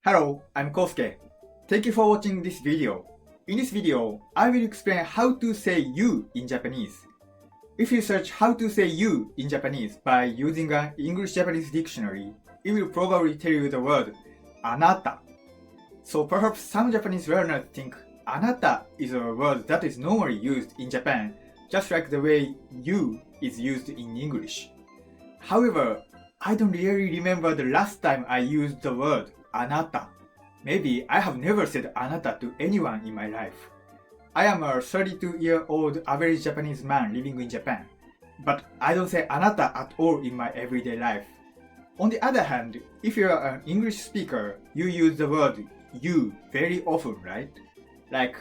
Hello, I'm Kosuke. Thank you for watching this video. In this video, I will explain how to say you in Japanese. If you search how to say you in Japanese by using an English-Japanese dictionary, it will probably tell you the word ANATA. So perhaps some Japanese learners think ANATA is a word that is normally used in Japan, just like the way you is used in English. However, I don't really remember the last time I used the word ANATA. Maybe I have never said ANATA to anyone in my life. I am a 32-year-old average Japanese man living in Japan, but I don't say ANATA at all in my everyday life. On the other hand, if you are an English speaker, you use the word you very often, right? Like,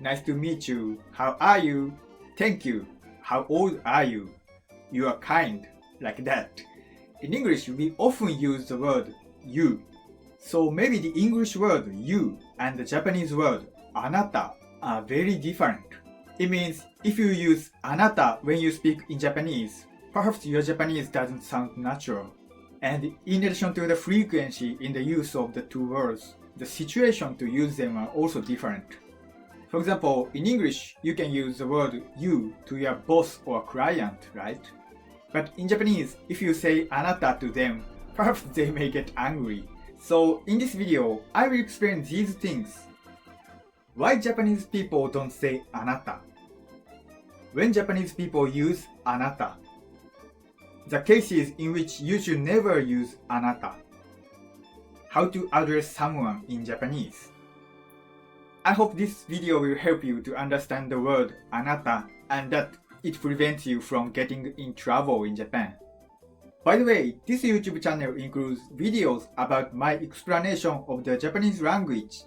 nice to meet you, how are you, thank you, how old are you, you are kind, like that. In English, we often use the word you. So maybe the English word you and the Japanese word anata are very different. It means if you use anata when you speak in Japanese, perhaps your Japanese doesn't sound natural. And in addition to the frequency in the use of the two words, the situation to use them are also different. For example, in English, you can use the word you to your boss or client, right? But in Japanese, if you say anata to them, perhaps they may get angry. So in this video, I will explain these things. Why Japanese people don't say anata? When Japanese people use anata. The cases in which you should never use anata. How to address someone in Japanese. I hope this video will help you to understand the word anata and that it prevents you from getting in trouble in Japan. By the way, this YouTube channel includes videos about my explanation of the Japanese language,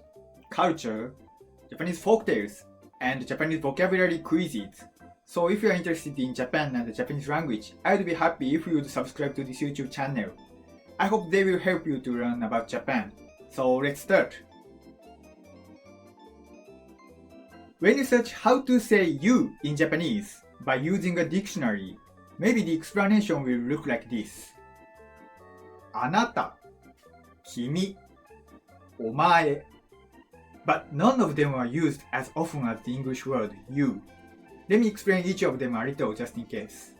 culture, Japanese folktales, and Japanese vocabulary quizzes. So if you are interested in Japan and the Japanese language, I would be happy if you would subscribe to this YouTube channel. I hope they will help you to learn about Japan. So let's start. When you search how to say you in Japanese by using a dictionary, maybe the explanation will look like this. ANATA, kimi, omae. But none of them are used as often as the English word you. Let me explain each of them a little just in case.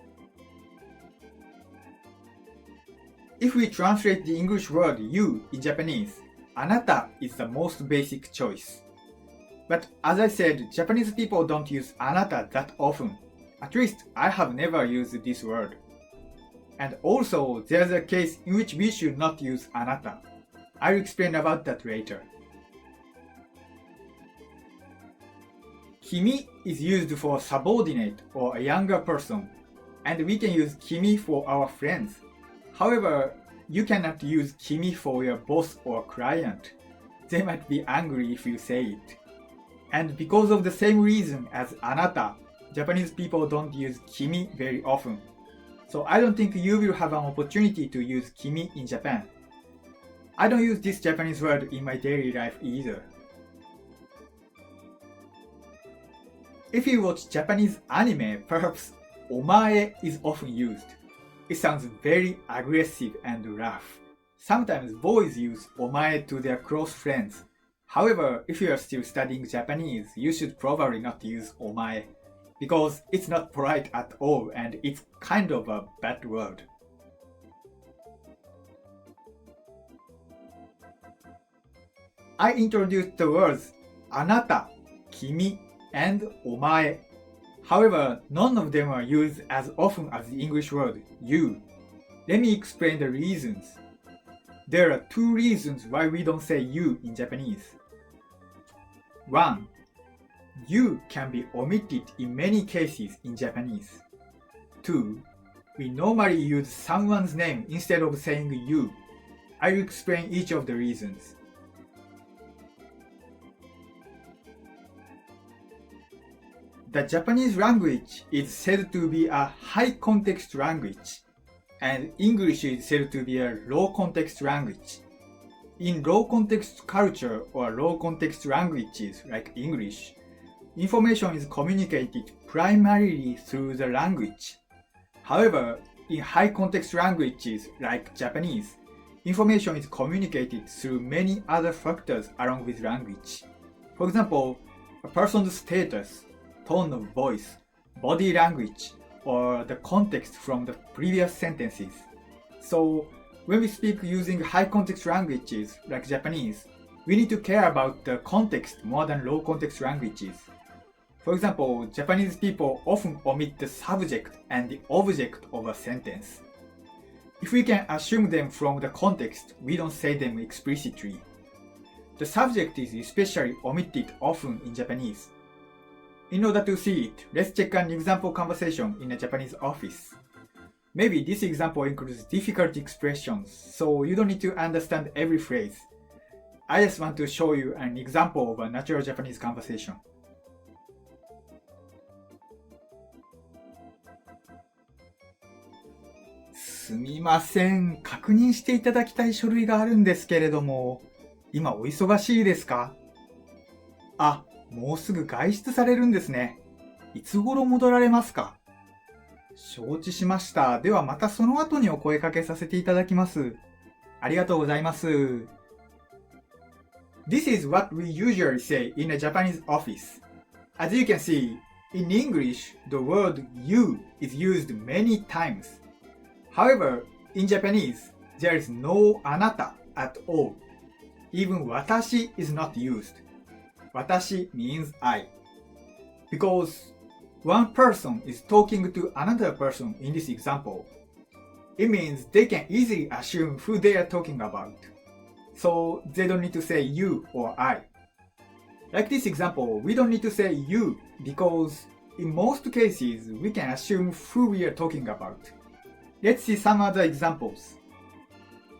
If we translate the English word you in Japanese, ANATA is the most basic choice. But as I said, Japanese people don't use ANATA that often. At least I have never used this word. And also, there's a case in which we should not use anata. I'll explain about that later. Kimi is used for subordinate or a younger person, and we can use kimi for our friends. However, you cannot use kimi for your boss or client. They might be angry if you say it. And because of the same reason as anata, Japanese people don't use kimi very often. So I don't think you will have an opportunity to use kimi in Japan. I don't use this Japanese word in my daily life either. If you watch Japanese anime, perhaps omae is often used. It sounds very aggressive and rough. Sometimes boys use omae to their close friends. However, if you are still studying Japanese, you should probably not use omae, because it's not polite at all and it's kind of a bad word. I introduced the words anata, kimi, and omae. However, none of them are used as often as the English word you. Let me explain the reasons. There are two reasons why we don't say you in Japanese. 1. You can be omitted in many cases in Japanese. 2. We normally use someone's name instead of saying you. I will explain each of the reasons. The Japanese language is said to be a high context language, and English is said to be a low context language. In low context culture or low context languages like English, information is communicated primarily through the language. However, in high context languages like Japanese, information is communicated through many other factors along with language. For example, a person's status, tone of voice, body language, or the context from the previous sentences. So, when we speak using high context languages like Japanese, we need to care about the context more than low context languages. For example, Japanese people often omit the subject and the object of a sentence. If we can assume them from the context, we don't say them explicitly. The subject is especially omitted often in Japanese. In order to see it, let's check an example conversation in a Japanese office. Maybe this example includes difficult expressions, so you don't need to understand every phrase. I just want to show you an example of a natural Japanese conversation. すみません、確認していただきたい書類があるんですけれども、今お忙しいですか？あ、もうすぐ外出されるんですね。いつ頃戻られますか？承知しました。ではまたその後にお声かけさせていただきます。ありがとうございます。This is what we usually say in a Japanese office. As you can see, in English, the word you is used many times. However, in Japanese, there is no anata at all. Even watashi is not used. Watashi means I. Because one person is talking to another person in this example, it means they can easily assume who they are talking about. So they don't need to say you or I. Like this example, we don't need to say you because in most cases we can assume who we are talking about. Let's see some other examples.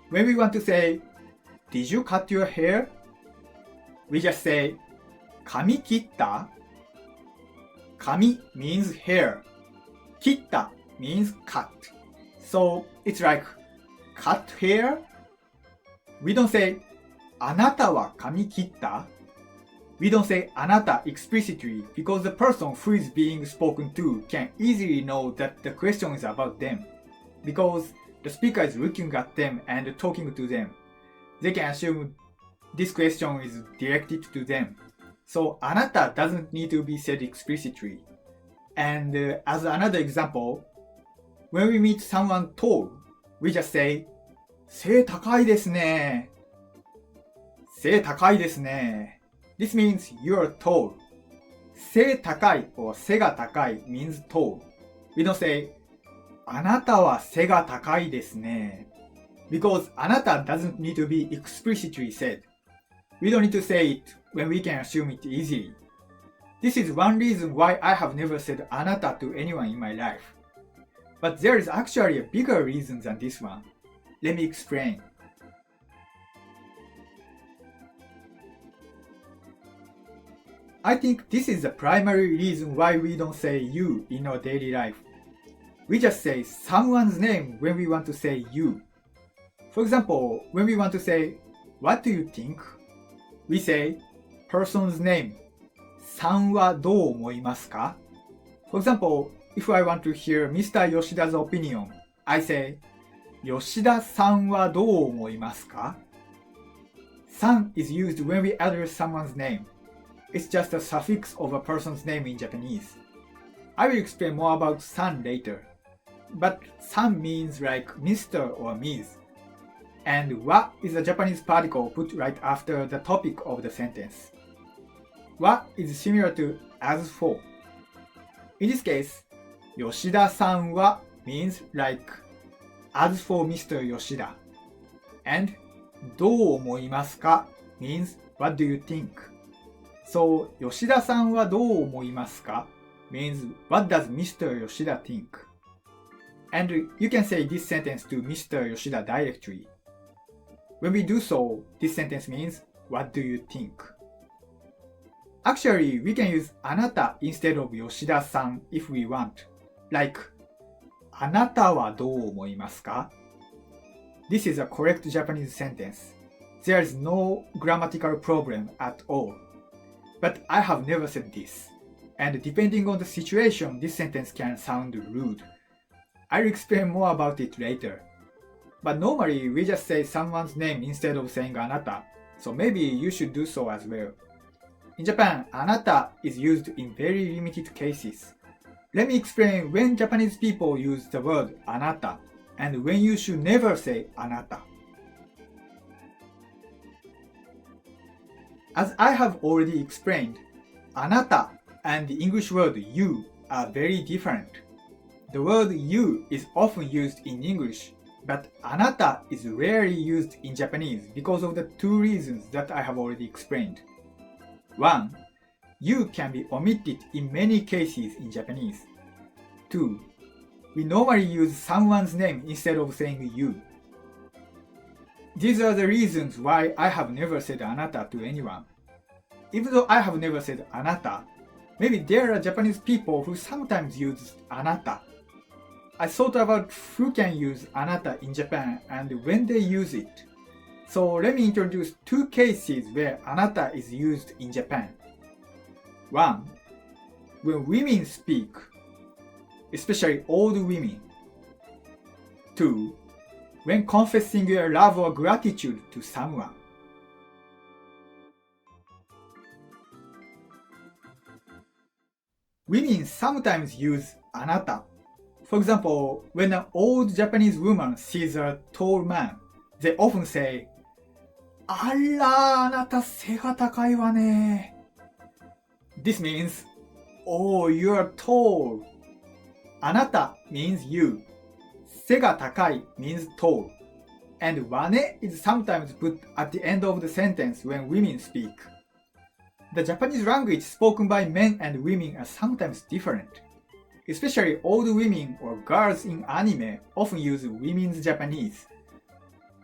When we want to say, "Did you cut your hair?" we just say, "Kami kitta?" Kami means hair. Kitta means cut. So it's like, cut hair? We don't say, "Anata wa kami kitta?" We don't say "anata" explicitly because the person who is being spoken to can easily know that the question is about them. Because the speaker is looking at them and talking to them, they can assume this question is directed to them. So "anata" doesn't need to be said explicitly. And as another example, when we meet someone tall, we just say, 背高いですね。背高いですね。This means you're tall. 背高い or 背が高い means tall. We don't say, あなたは背が高いですね。Because あなた doesn't need to be explicitly said. We don't need to say it when we can assume it easily. This is one reason why I have never said あなた to anyone in my life. But there is actually a bigger reason than this one. Let me explain. I think this is the primary reason why we don't say you in our daily life. We just say someone's name when we want to say you. For example, when we want to say, "What do you think?" we say person's name. さんはどう思いますか? For example, if I want to hear Mr. Yoshida's opinion, I say, 吉田さんはどう思いますか? さん is used when we address someone's name. It's just a suffix of a person's name in Japanese. I will explain more about さん later. But さん means like Mr. or Ms. And は is a Japanese particle put right after the topic of the sentence. は is similar to as for. In this case, 吉田さんは means like as for Mr. Yoshida. And どう思いますか means what do you think? So 吉田さんはどう思いますか means what does Mr. Yoshida think? And you can say this sentence to Mr. Yoshida directly. When we do so, this sentence means what do you think? Actually, we can use あなた instead of 吉田さん if we want. Like あなたはどう思いますか? This is a correct Japanese sentence. There is no grammatical problem at all. But I have never said this. And depending on the situation, this sentence can sound rude. I'll explain more about it later. But normally we just say someone's name instead of saying anata, so maybe you should do so as well. In Japan, anata is used in very limited cases. Let me explain when Japanese people use the word anata and when you should never say anata. As I have already explained, anata and the English word you are very different. The word you is often used in English, but anata is rarely used in Japanese because of the two reasons that I have already explained. 1. You can be omitted in many cases in Japanese. 2. We normally use someone's name instead of saying you. These are the reasons why I have never said anata to anyone. Even though I have never said anata, maybe there are Japanese people who sometimes use anata. I thought about who can use anata in Japan and when they use it. So let me introduce two cases where anata is used in Japan. 1. When women speak, especially old women. 2. When confessing your love or gratitude to someone. Women sometimes use anata. For example, when an old Japanese woman sees a tall man, they often say, あら、あなた背が高いわね. This means, oh, you are tall. あなた means you. 背が高い means tall. And わね is sometimes put at the end of the sentence when women speak. The Japanese language spoken by men and women are sometimes different. Especially old women or girls in anime often use women's Japanese.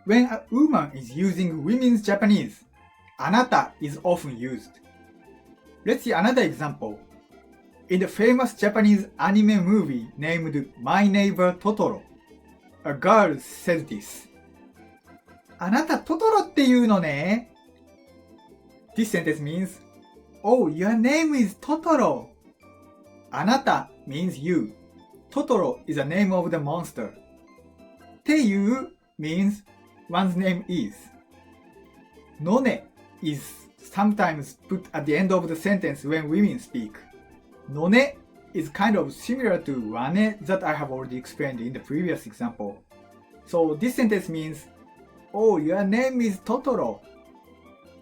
When a woman is using women's Japanese, anata is often used. Let's see another example. In the famous Japanese anime movie named My Neighbor Totoro, a girl says this. あなたトトロっていうのね? This sentence means, oh, your name is Totoro. あなた means you. Totoro is the name of the monster. っていう means one's name is. のね is sometimes put at the end of the sentence when women speak. のね is kind of similar to わね that I have already explained in the previous example. So this sentence means, oh, your name is Totoro.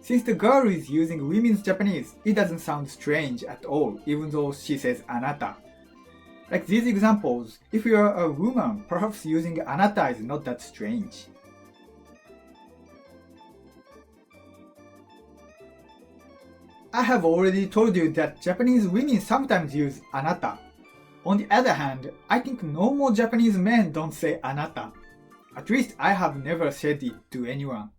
Since the girl is using women's Japanese, it doesn't sound strange at all, even though she says anata. Like these examples, if you are a woman, perhaps using anata is not that strange. I have already told you that Japanese women sometimes use anata. On the other hand, I think normal Japanese men don't say anata. At least I have never said it to anyone.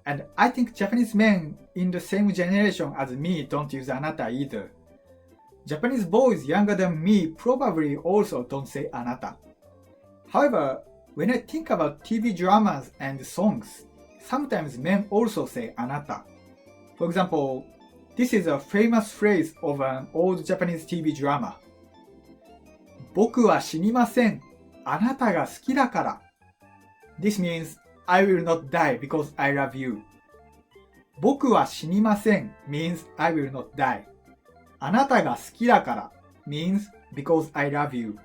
And I think Japanese men in the same generation as me don't use anata either. Japanese boys younger than me probably also don't say anata. However, when I think about TV dramas and songs, sometimes men also say anata. For example, this is a famous phrase of an old Japanese TV drama. 僕は死にません。あなたが好きだから。This means, I will not die because I love you. 僕は死にません means I will not die. あなたが好きだから means because I love you.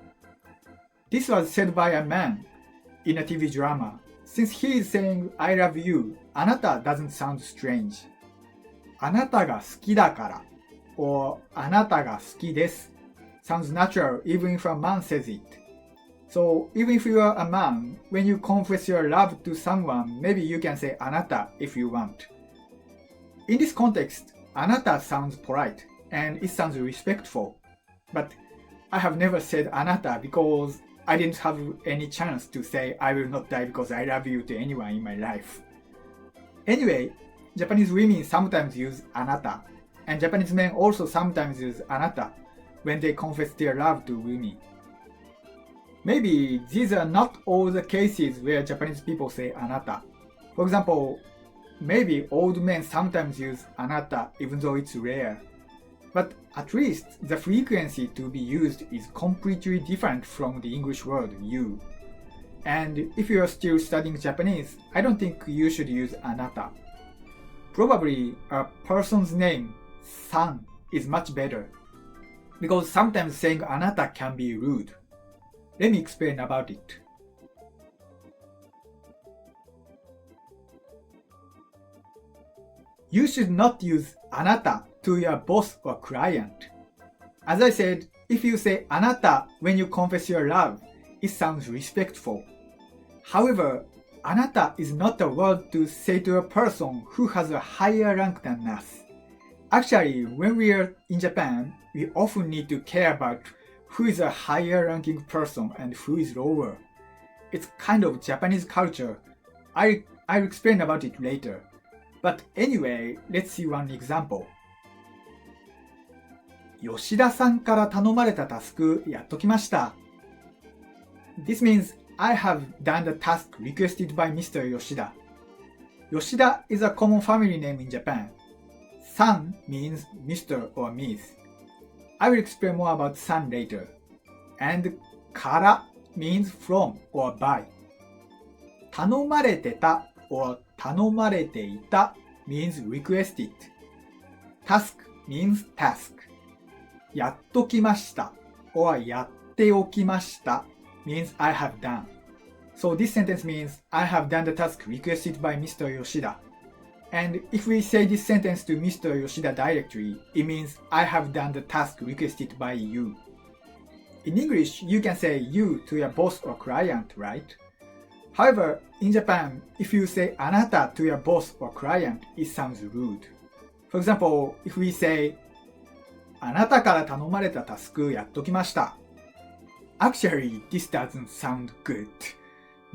This was said by a man in a TV drama. Since he is saying I love you, あなた doesn't sound strange. あなたが好きだから or あなたが好きです sounds natural even if a man says it. So even if you are a man, when you confess your love to someone, maybe you can say あなた if you want. In this context, あなた sounds polite and it sounds respectful. But I have never said あなた because I didn't have any chance to say I will not die because I love you to anyone in my life. Anyway, Japanese women sometimes use あなた, and Japanese men also sometimes use あなた when they confess their love to women. Maybe these are not all the cases where Japanese people say あなた. For example, maybe old men sometimes use あなた even though it's rare. But at least the frequency to be used is completely different from the English word you. And if you are still studying Japanese, I don't think you should use anata. Probably a person's name, san, is much better. Because sometimes saying anata can be rude. Let me explain about it. You should not use anata to your boss or client. As I said, if you say anata when you confess your love, it sounds respectful. However, anata is not a word to say to a person who has a higher rank than us. Actually, when we are in Japan, we often need to care about who is a higher ranking person and who is lower. It's kind of Japanese culture. I'll explain about it later. But anyway, let's see one example. 吉田さんから頼まれたタスクやっときました。This means I have done the task requested by Mr. Yoshida. Yoshida is a common family name in Japan. San means Mr. or Miss. I will explain more about san later. And kara means from or by. 頼まれてた or 頼まれていた means requested. Task means task. やっときました or やっておきました means I have done. So this sentence means I have done the task requested by Mr. Yoshida. And if we say this sentence to Mr. Yoshida directly, it means I have done the task requested by you. In English, you can say you to your boss or client, right? However, in Japan, if you say anata to your boss or client, it sounds rude. For example, if we say あなたから頼まれたタスクやっときました。Actually, this doesn't sound good.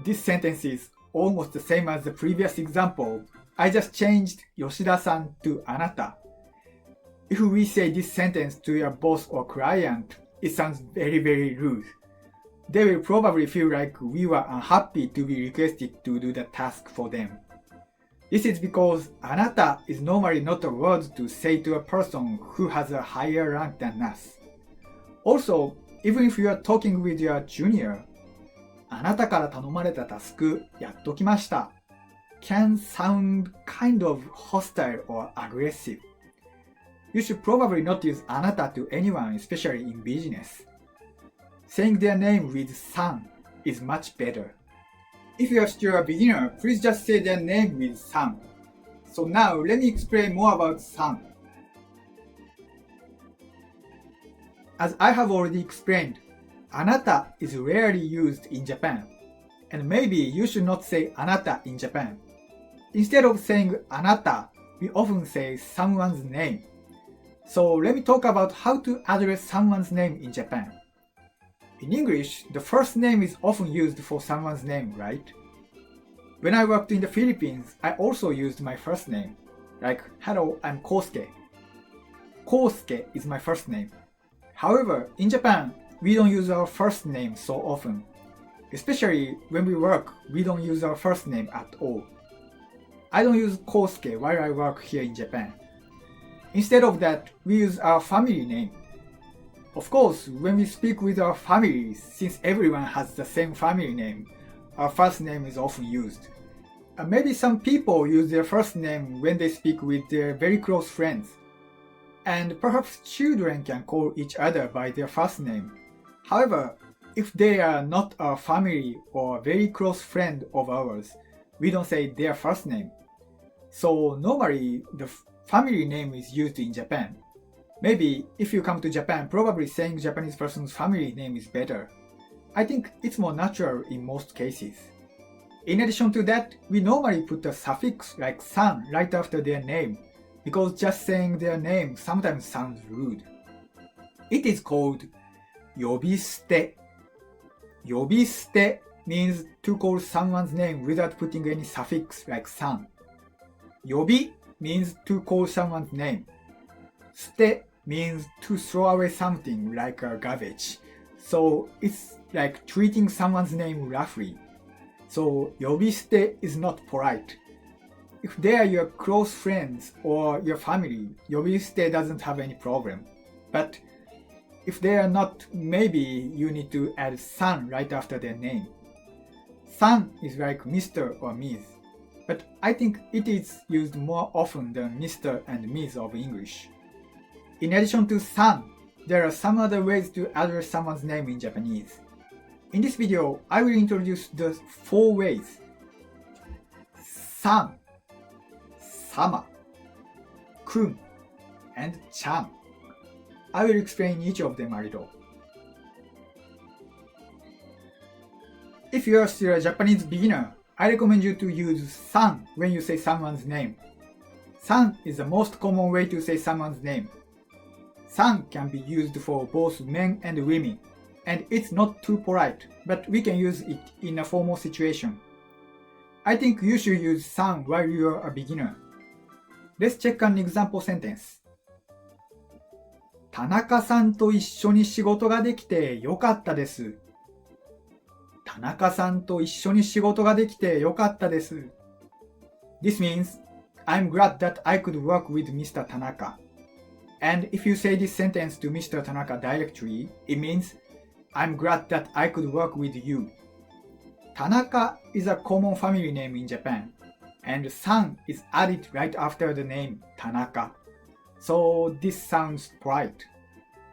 This sentence is almost the same as the previous example. I just changed Yoshida-san to あなた. If we say this sentence to your boss or client, it sounds very, very rude. They will probably feel like we were unhappy to be requested to do the task for them. This is because あなた is normally not a word to say to a person who has a higher rank than us. Also, even if you are talking with your junior, あなたから頼まれたタスクやっときました can sound kind of hostile or aggressive. You should probably not use あなた to anyone, especially in business. Saying their name with san is much better. If you are still a beginner, please just say their name with san. So now let me explain more about san. As I have already explained, anata is rarely used in Japan, and maybe you should not say anata in Japan. Instead of saying anata, we often say someone's name. So let me talk about how to address someone's name in Japan. In English, the first name is often used for someone's name, right? When I worked in the Philippines, I also used my first name. Like, hello, I'm Kosuke. Kosuke is my first name. However, in Japan, we don't use our first name so often. Especially when we work, we don't use our first name at all. I don't use Kosuke while I work here in Japan. Instead of that, we use our family name. Of course, when we speak with our families, since everyone has the same family name, our first name is often used. Maybe some people use their first name when they speak with their very close friends. And perhaps children can call each other by their first name. However, if they are not our family or a very close friend of ours, we don't say their first name. So normally, the family name is used in Japan. Maybe if you come to Japan, probably saying Japanese person's family name is better. I think it's more natural in most cases. In addition to that, we normally put a suffix like san right after their name, because just saying their name sometimes sounds rude. It is called yobisute. Yobisute means to call someone's name without putting any suffix like san. Yobi means to call someone's name. Sute means to throw away something like a garbage. So it's like treating someone's name roughly. So yobisute is not polite. If they are your close friends or your family, yobisute doesn't have any problem. But if they are not, maybe you need to add san right after their name. san is like Mr. or Ms. But I think it is used more often than Mr. and Ms. of English. In addition to san, there are some other ways to address someone's name in Japanese. In this video, I will introduce the 4 ways: san, sama, kun, and chan. I will explain each of them a little. If you are still a Japanese beginner, I recommend you to use san when you say someone's name. San is the most common way to say someone's name. San can be used for both men and women, and it's not too polite, but we can use it in a formal situation. I think you should use san while you are a beginner. Let's check an example sentence. 田中さんと一緒に仕事ができてよかったです。田中さんと一緒に仕事ができてよかったです。This means, I'm glad that I could work with Mr. Tanaka. And if you say this sentence to Mr. Tanaka directly, it means, I'm glad that I could work with you. Tanaka is a common family name in Japan, and san is added right after the name Tanaka. So this sounds polite.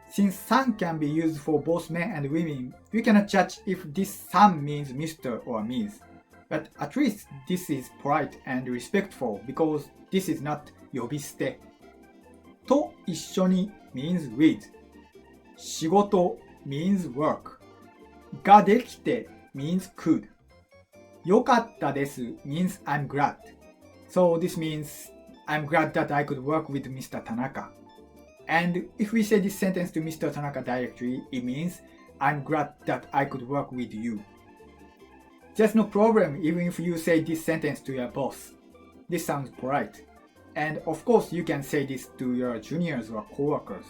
Since san can be used for both men and women, we cannot judge if this san means Mr. or Ms. But at least this is polite and respectful because this is not 呼び捨て。と一緒に means with. 仕事 means work. ができて means could. よかったです means I'm glad. So this means I'm glad that I could work with Mr. Tanaka. And if we say this sentence to Mr. Tanaka directly, it means I'm glad that I could work with you. There's no problem even if you say this sentence to your boss. This sounds polite. And of course you can say this to your juniors or coworkers.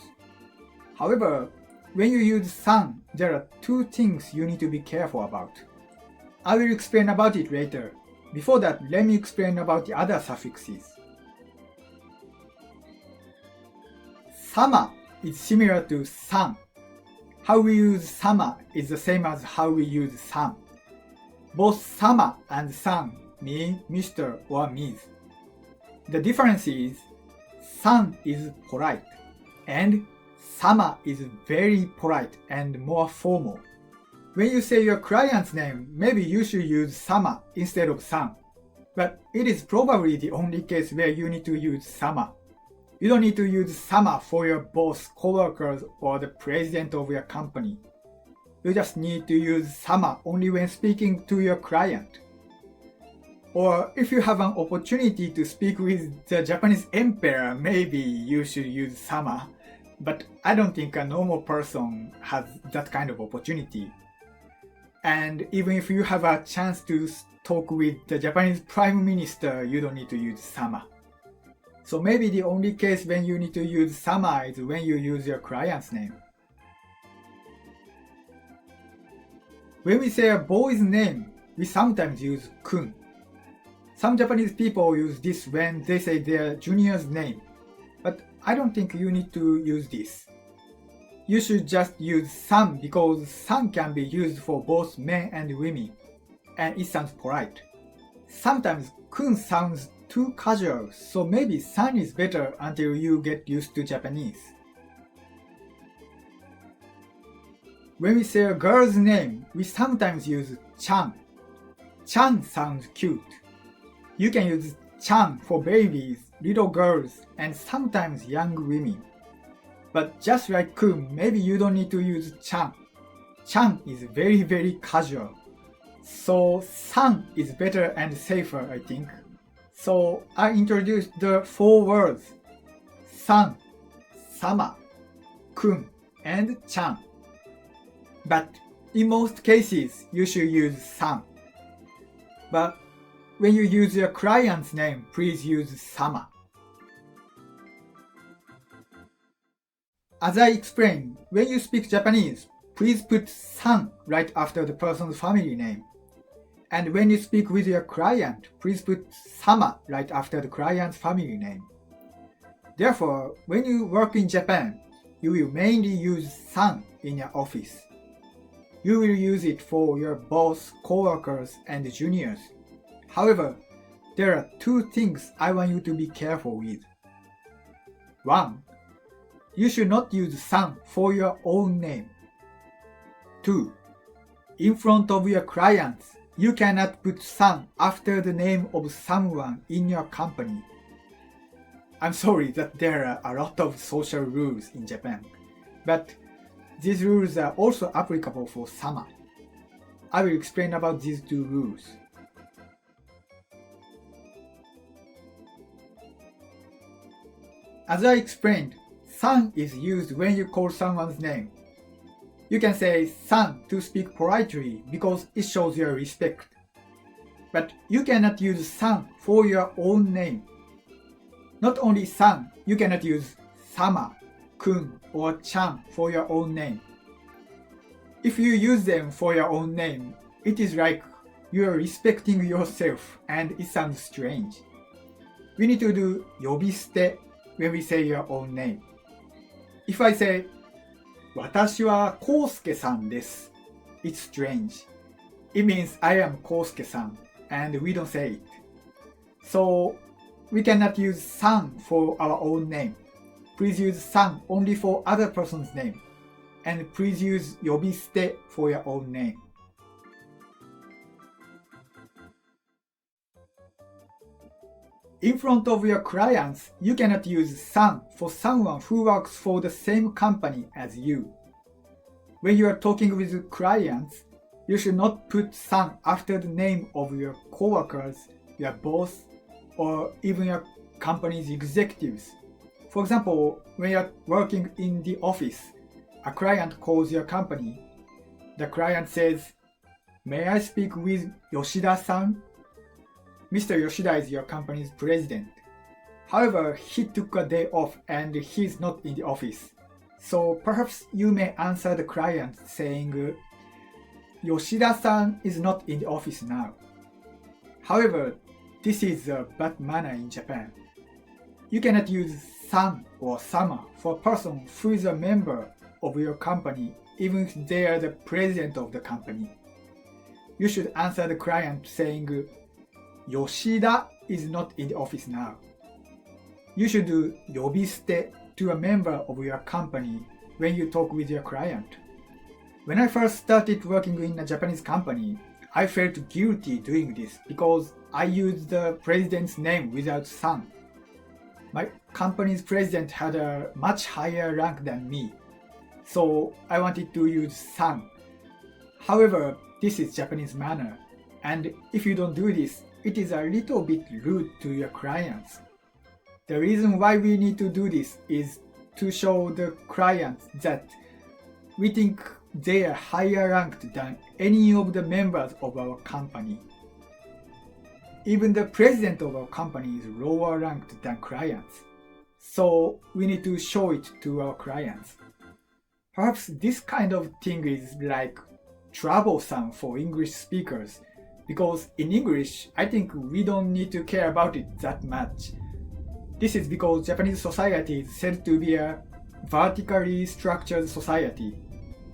However, when you use san, there are 2 things you need to be careful about. I will explain about it later. Before that, let me explain about the other suffixes. Sama is similar to san. How we use sama is the same as how we use san. Both sama and san mean Mr. or Ms. The difference is, san is polite, and sama is very polite and more formal. When you say your client's name, maybe you should use sama instead of san. But it is probably the only case where you need to use sama. You don't need to use sama for your boss, coworkers, or the president of your company. You just need to use sama only when speaking to your client. Or if you have an opportunity to speak with the Japanese emperor, maybe you should use sama. But I don't think a normal person has that kind of opportunity. And even if you have a chance to talk with the Japanese Prime Minister, you don't need to use sama. So maybe the only case when you need to use sama is when you use your client's name. When we say a boy's name, we sometimes use kun. Some Japanese people use this when they say their junior's name, but I don't think you need to use this. You should just use san because san can be used for both men and women, and it sounds polite. Sometimes kun sounds too casual, so maybe san is better until you get used to Japanese. When we say a girl's name, we sometimes use chan. Chan sounds cute. You can use chan for babies, little girls, and sometimes young women. But just like kun, maybe you don't need to use chan. Chan is very casual. So san is better and safer, I think. So I introduced the 4 words: san, sama, kun, and chan. But in most cases, you should use san. But when you use your client's name, please use sama. As I explained, when you speak Japanese, please put san right after the person's family name. And when you speak with your client, please put sama right after the client's family name. Therefore, when you work in Japan, you will mainly use san in your office. you will use it for your boss, coworkers, and juniors. However, there are two things I want you to be careful with. 1. You should not use san for your own name. 2. In front of your clients, you cannot put san after the name of someone in your company. I'm sorry that there are a lot of social rules in Japan, but these rules are also applicable for sama. I will explain about these two rules. As I explained, san is used when you call someone's name. You can say san to speak politely because it shows your respect. But you cannot use san for your own name. Not only san, you cannot use sama, kun, or chan for your own name. If you use them for your own name, it is like you are respecting yourself and it sounds strange. We need to do yobisute when we say your own name. If I say, 私はコウスケさんです, it's strange. It means I am Kosuke-san and we don't say it. So we cannot use san for our own name. Please use san only for other person's name. And please use yobisute for your own name. In front of your clients, you cannot use san for someone who works for the same company as you. When you are talking with clients, you should not put san after the name of your coworkers, your boss, or even your company's executives. For example, when you are working in the office, a client calls your company. The client says, "May I speak with Yoshida-san?" Mr. Yoshida is your company's president. However, he took a day off and he's not in the office. So perhaps you may answer the client saying, "Yoshida-san is not in the office now." However, this is a bad manner in Japan. You cannot use san or sama for a person who is a member of your company even if they are the president of the company. You should answer the client saying, "Yoshida is not in the office now." You should do yobisute to a member of your company when you talk with your client. When I first started working in a Japanese company, I felt guilty doing this because I used the president's name without san. My company's president had a much higher rank than me, so I wanted to use san. However, this is Japanese manner, and if you don't do this, it is a little bit rude to your clients. The reason why we need to do this is to show the clients that we think they are higher ranked than any of the members of our company. Even the president of our company is lower ranked than clients. So we need to show it to our clients. Perhaps this kind of thing is like troublesome for English speakers, because in English, I think we don't need to care about it that much. This is because Japanese society is said to be a vertically structured society.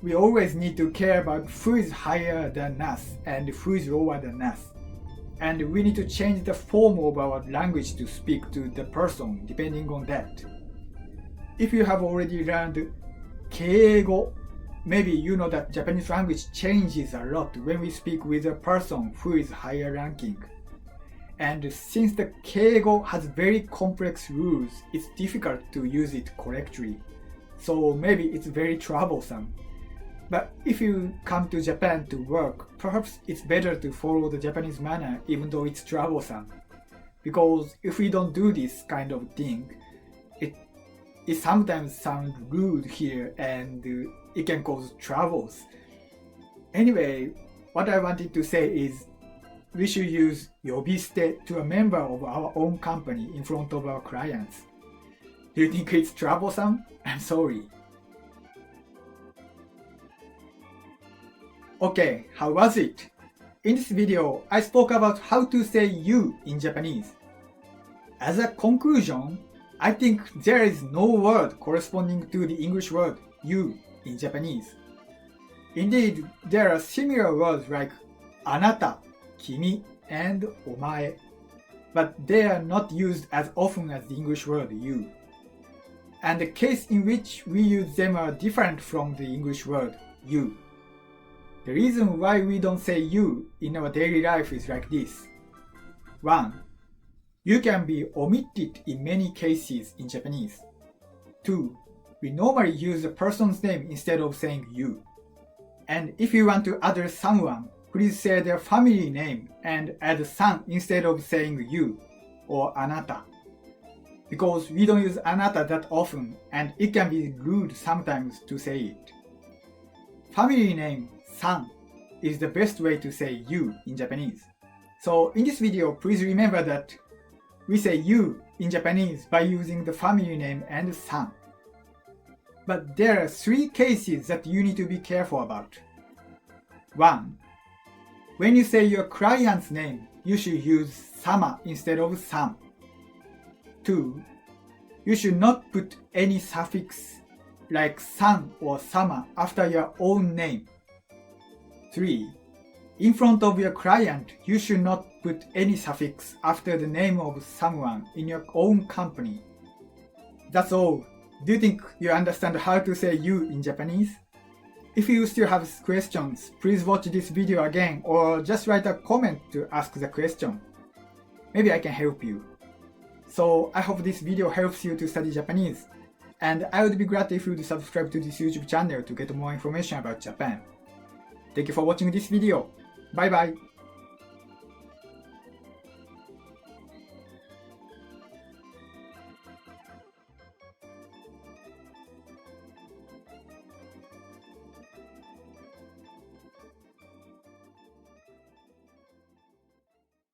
We always need to care about who is higher than us and who is lower than us. And we need to change the form of our language to speak to the person depending on that. If you have already learned keigo, maybe you know that Japanese language changes a lot when we speak with a person who is higher ranking. And since the keigo has very complex rules, it's difficult to use it correctly. So maybe it's very troublesome. But if you come to Japan to work, perhaps it's better to follow the Japanese manner even though it's troublesome. Because if we don't do this kind of thing, it sometimes sounds rude here and it can cause troubles. Anyway, what I wanted to say is we should use yobisute to a member of our own company in front of our clients. Do you think it's troublesome? I'm sorry. Okay, how was it? In this video, I spoke about how to say you in Japanese. As a conclusion, I think there is no word corresponding to the English word you in Japanese. Indeed, there are similar words like ANATA, kimi, and omae, but they are not used as often as the English word you. And the case in which we use them are different from the English word you. The reason why we don't say you in our daily life is like this. 1. You can be omitted in many cases in Japanese. 2. We normally use a person's name instead of saying you. And if you want to address someone, please say their family name and add san instead of saying you or anata. Because we don't use anata that often and it can be rude sometimes to say it. Family name san is the best way to say you in Japanese. So in this video, please remember that we say you in Japanese by using the family name and san. But there are 3 cases that you need to be careful about. 1. When you say your client's name, you should use sama instead of san. 2. You should not put any suffix like san or sama after your own name. 3. In front of your client, you should not put any suffix after the name of someone in your own company. That's all. Do you think you understand how to say you in Japanese? If you still have questions, please watch this video again or just write a comment to ask the question. Maybe I can help you. So I hope this video helps you to study Japanese. And I would be glad if you would subscribe to this YouTube channel to get more information about Japan. Thank you for watching this video. Bye bye.